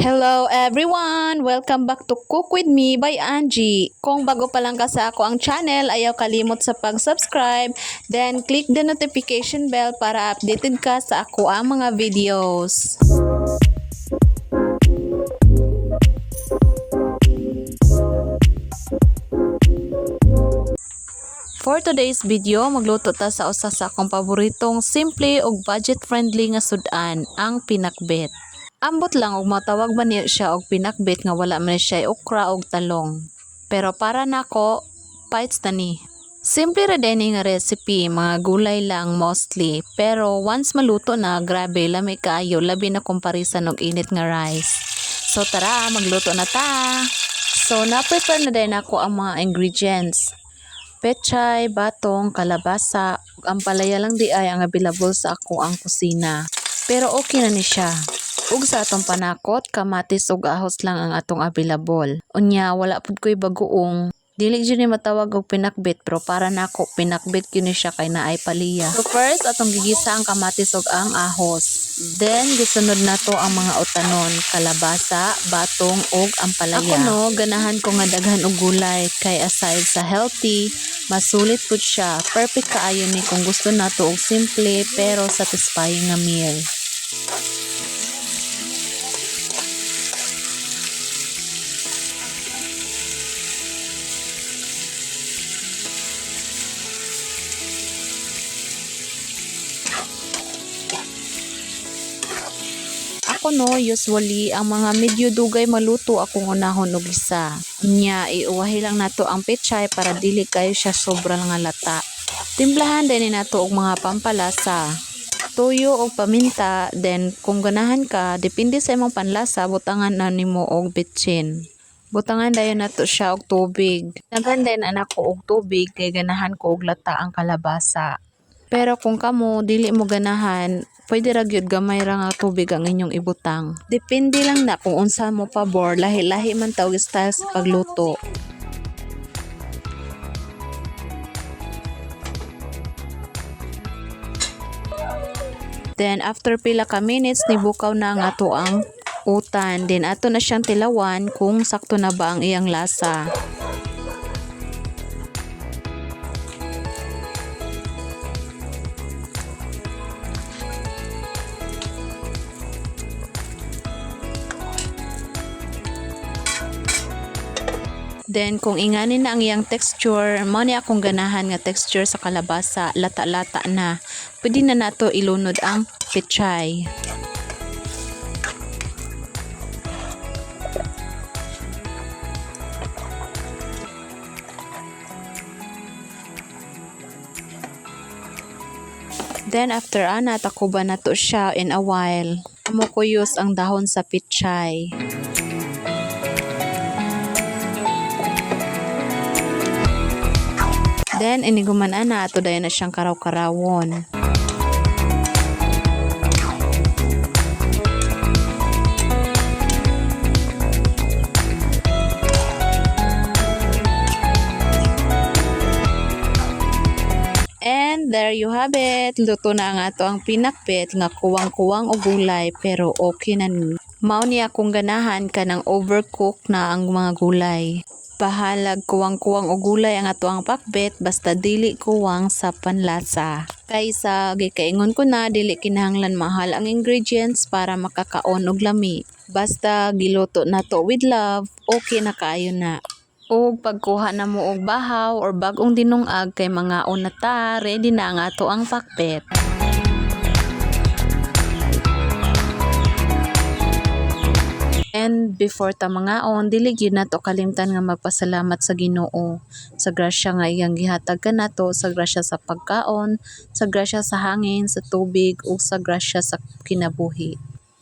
Hello everyone! Welcome back to Cook With Me by Angie. Kung bago pa lang ka sa ako ang channel, ayaw kalimot sa pag-subscribe, then click the notification bell para updated ka sa ako ang mga videos. For today's video, magluto ta sa usa sa akong paboritong simple ug budget-friendly nga sudan, ang pinakbet. Ambot lang og matawag man niya siya og pinakbet nga wala man siya okra og talong. Pero para nako, bites na ni. Simple ra din nga recipe, mga gulay lang mostly. Pero once maluto na, grabe, lami kaayo, labi na kumparisan og init nga rice. So tara, magluto na ta. So na-prepare na din ako ang mga ingredients. Pechay, batong, kalabasa, ug ampalaya lang di ay ang available sa ako ang kusina. Pero okay na ni siya. Ug sa atong panakot, kamatis ug ahos lang ang atong available. Unya, wala pud ko'y bagoong. Dili gyud ni matawag og pinakbet, pero para nako pinakbet gyud ni siya kay naay paliya. So first, atong gigisa ang kamatis ug ang ahos. Then gisunod nato ang mga utanon, kalabasa, batong ug ampalaya. Ako no, ganahan ko nga daghan og gulay kay aside sa healthy, masulit pud siya. Perfect kaayo ni kung gusto nato og simple pero satisfying nga meal. Ako no, usually ang mga medyo dugay maluto akong unahon og isa. Nya iuwahi lang nato ang pechay para dili kayo siya sobra nga lata. Timplahan din nato og mga pampalasa, tuyo og paminta, then kung ganahan ka, depende sa imong panlasa, butangan na nimo og bitchin. Butangan dayon nato siya og tubig. Daghan din anak ko og tubig kay ganahan ko og lata ang kalabasa. Pero kung kamo dili mo ganahan, pwede ra gyud gamay ra nga tubig ang inyong ibutang. Depende lang na kung unsa mo pabor, lahi-lahi man tawag style sa pagluto. Then after pila ka minutes, nibukaw na ang ato ang utan. Then ato na siyang tilawan kung sakto na ba ang iyang lasa. Then kung inganin na ang iyang texture, mao ni akong ganahan nga texture sa kalabasa, lata-lata na. Pwede na nato ilunod ang pechay. Then after ana, takuban nato siya in a while. Amo ko use ang dahon sa pechay. Then, iniguman na ato dayon na siyang karaw-karawon. And there you have it. Luto na ang ato ang pinakbet nga kuwang-kuwang o gulay pero okay na ni. Mao niya kung ganahan ka ng overcook na ang mga gulay. Bahalag kuwang-kuwang o gulay ang ato ang pakbet basta dili kuwang sa panlasa. Kaysa gikaingon ko na dili kinahanglan mahal ang ingredients para makakaon og lami. Basta giluto nato with love, okay na kaayo na. Og pagkuha na mo og bahaw or bagong dinungag kay mga unata, ready na ang ato ang pakbet. And before ta mangaon, dili gyud nato kalimtan nga magpasalamat sa Ginoo. Sa grasya nga iyang gihatag kanato, sa grasya sa pagkaon, sa grasya sa hangin, sa tubig, ug sa grasya sa kinabuhi.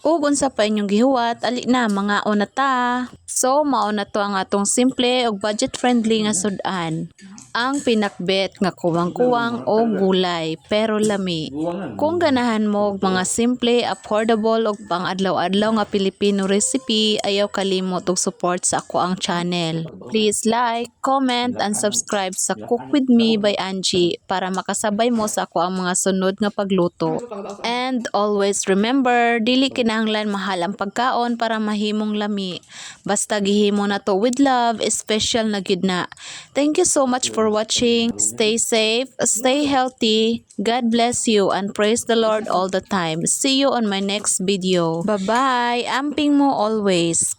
Ug unsa pa inyong gihuwat, ali na mangaon na ta. So mao na to ang atong simple ug budget friendly nga sudan. Ang pinakbet nga kuwang-kuwang o gulay pero lami. Kung ganahan mo og mga simple, affordable ug pang-adlaw-adlaw nga Pilipino recipe, ayaw kalimot og support sa ako ang channel. Please like, comment, and subscribe sa Cook With Me by Angie para makasabay mo sa ako ang mga sunod nga pagluto. And always remember, dili kinahanglan mahal ang pagkaon para mahimong lami. Basta gihimo na to with love, special na gyud na. Thank you so much for watching. Stay safe, stay healthy. God bless you and praise the Lord all the time. See you on my next video. Bye-bye. Amping mo always.